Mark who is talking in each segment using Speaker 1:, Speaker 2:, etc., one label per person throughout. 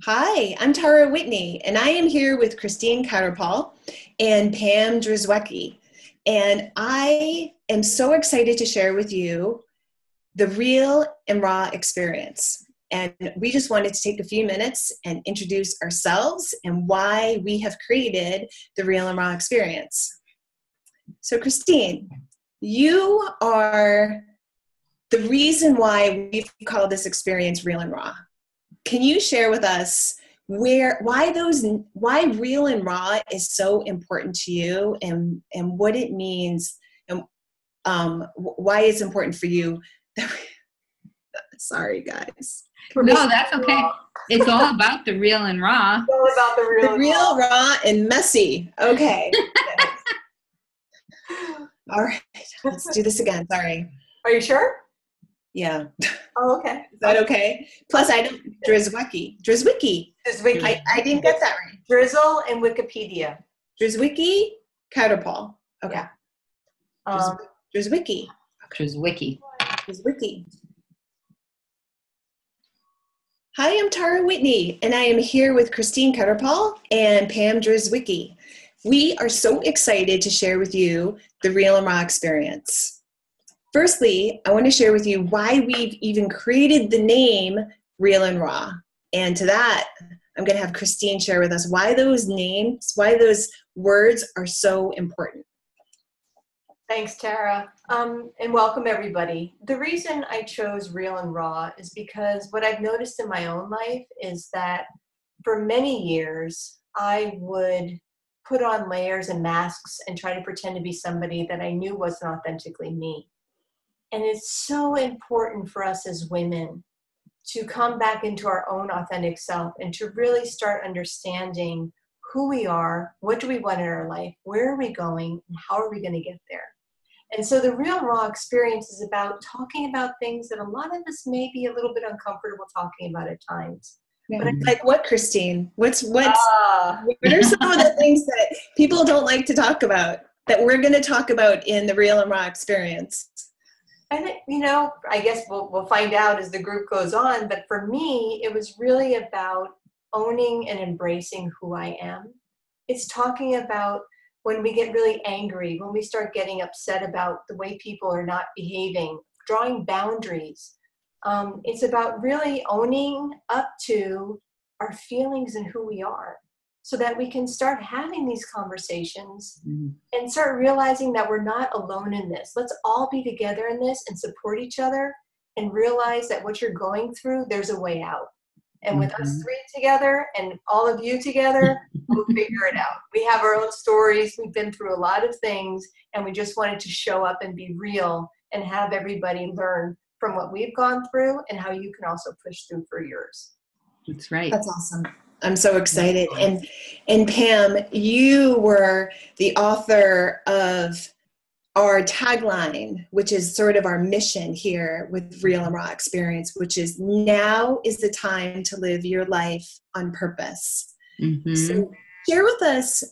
Speaker 1: Hi, I'm Tara Whitney, and I am here with Christine Catterpall and Pam Drzwecki. And I am so excited to share with you the real and raw experience. And we just wanted to take a few minutes and introduce ourselves and why we have created the real and raw experience. So, Christine, you are the reason why we've called this experience real and raw. Can you share with us why real and raw is so important to you, and what it means, and why it's important for you? Sorry, guys.
Speaker 2: No, that's okay. It's all about the real and raw.
Speaker 3: It's all about the
Speaker 1: real, raw, and messy. Okay. All right. Let's do this again. Sorry.
Speaker 3: Are you sure?
Speaker 1: Yeah.
Speaker 3: Oh, okay.
Speaker 1: Is that okay? Plus, I don't Drzwecki. I didn't get that right.
Speaker 3: Drizzle and Wikipedia.
Speaker 1: Drzwecki, Catterpall. Okay.
Speaker 3: Yeah.
Speaker 1: Drzwecki.
Speaker 2: Drzwecki.
Speaker 1: Hi, I'm Tara Whitney, and I am here with Christine Catterpall and Pam Drzwecki. We are so excited to share with you the real and raw experience. Firstly, I want to share with you why we've even created the name Real and Raw. And to that, I'm going to have Christine share with us why those words are so important.
Speaker 3: Thanks, Tara. And welcome, everybody. The reason I chose Real and Raw is because what I've noticed in my own life is that for many years, I would put on layers and masks and try to pretend to be somebody that I knew wasn't authentically me. And it's so important for us as women to come back into our own authentic self and to really start understanding who we are, what do we want in our life, where are we going, and how are we going to get there. And so the Real Raw experience is about talking about things that a lot of us may be a little bit uncomfortable talking about at times.
Speaker 1: Yeah. But like what, Christine? What are some of the things that people don't like to talk about that we're going to talk about in the Real and Raw experience?
Speaker 3: I think, I guess we'll find out as the group goes on, but for me, it was really about owning and embracing who I am. It's talking about when we get really angry, when we start getting upset about the way people are not behaving, drawing boundaries. It's about really owning up to our feelings and who we are, so that we can start having these conversations and start realizing that we're not alone in this. Let's all be together in this and support each other and realize that what you're going through, there's a way out. And with us three together and all of you together, we'll figure it out. We have our own stories. We've been through a lot of things, and we just wanted to show up and be real and have everybody learn from what we've gone through and how you can also push through for yours.
Speaker 2: That's right.
Speaker 1: That's awesome. I'm so excited. And Pam, you were the author of our tagline, which is sort of our mission here with Real and Raw Experience, which is now is the time to live your life on purpose. Mm-hmm. So share with us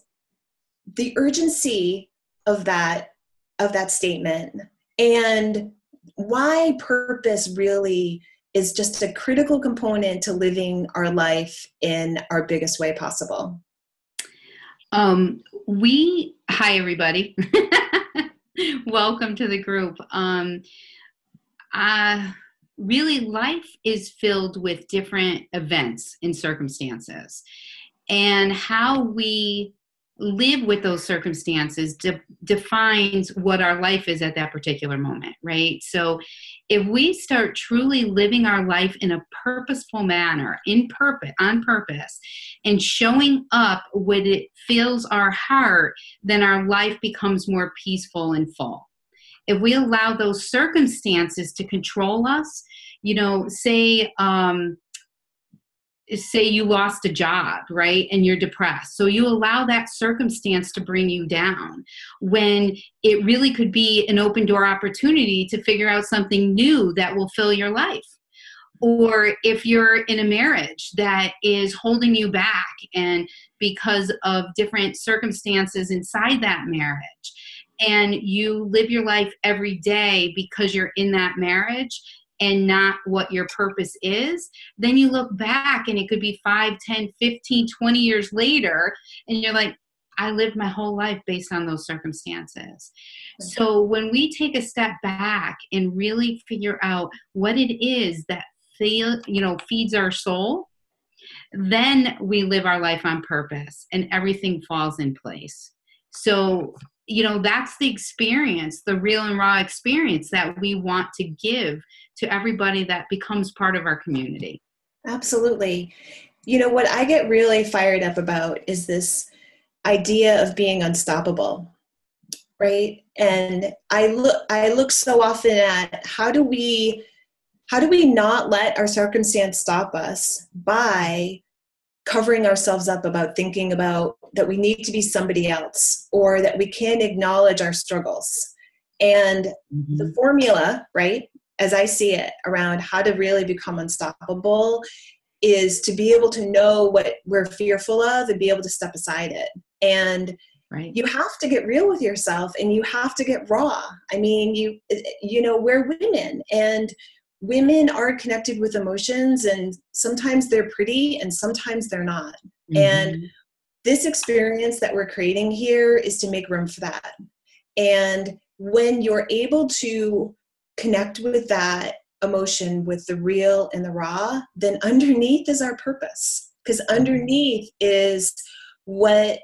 Speaker 1: the urgency of that statement and why purpose really is just a critical component to living our life in our biggest way possible.
Speaker 2: Hi, everybody. Welcome to the group. Really, life is filled with different events and circumstances, and how we live with those circumstances defines what our life is at that particular moment, right? So if we start truly living our life in a purposeful manner, on purpose, and showing up when it fills our heart, then our life becomes more peaceful and full. If we allow those circumstances to control us, say you lost a job, right? And you're depressed. So you allow that circumstance to bring you down when it really could be an open door opportunity to figure out something new that will fill your life. Or if you're in a marriage that is holding you back and because of different circumstances inside that marriage, and you live your life every day because you're in that marriage, and not what your purpose is, then you look back and it could be 5, 10, 15, 20 years later, and you're like, I lived my whole life based on those circumstances. So when we take a step back and really figure out what it is that feeds our soul, then we live our life on purpose and everything falls in place. So, that's the experience, the real and raw experience that we want to give to everybody that becomes part of our community.
Speaker 1: Absolutely. What I get really fired up about is this idea of being unstoppable, right? And I look so often at how do we not let our circumstance stop us by covering ourselves up about thinking about that we need to be somebody else, or that we can't acknowledge our struggles. And the formula, right, as I see it, around how to really become unstoppable is to be able to know what we're fearful of and be able to step aside it. And you have to get real with yourself, and you have to get raw. I mean, we're women, and women are connected with emotions, and sometimes they're pretty and sometimes they're not. And this experience that we're creating here is to make room for that. And when you're able to connect with that emotion, with the real and the raw, then underneath is our purpose, because underneath is what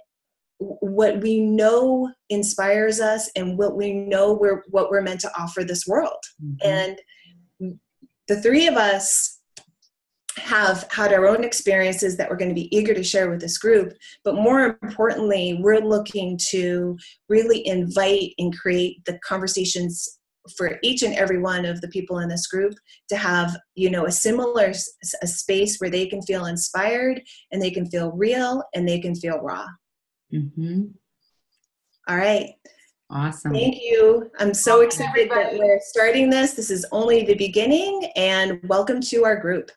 Speaker 1: we know inspires us, and what we know what we're meant to offer this world. And the three of us have had our own experiences that we're going to be eager to share with this group. But more importantly, we're looking to really invite and create the conversations for each and every one of the people in this group to have, a similar a space where they can feel inspired, and they can feel real, and they can feel raw. All right.
Speaker 2: Awesome.
Speaker 1: Thank you. I'm so excited that we're starting this. This is only the beginning, and welcome to our group.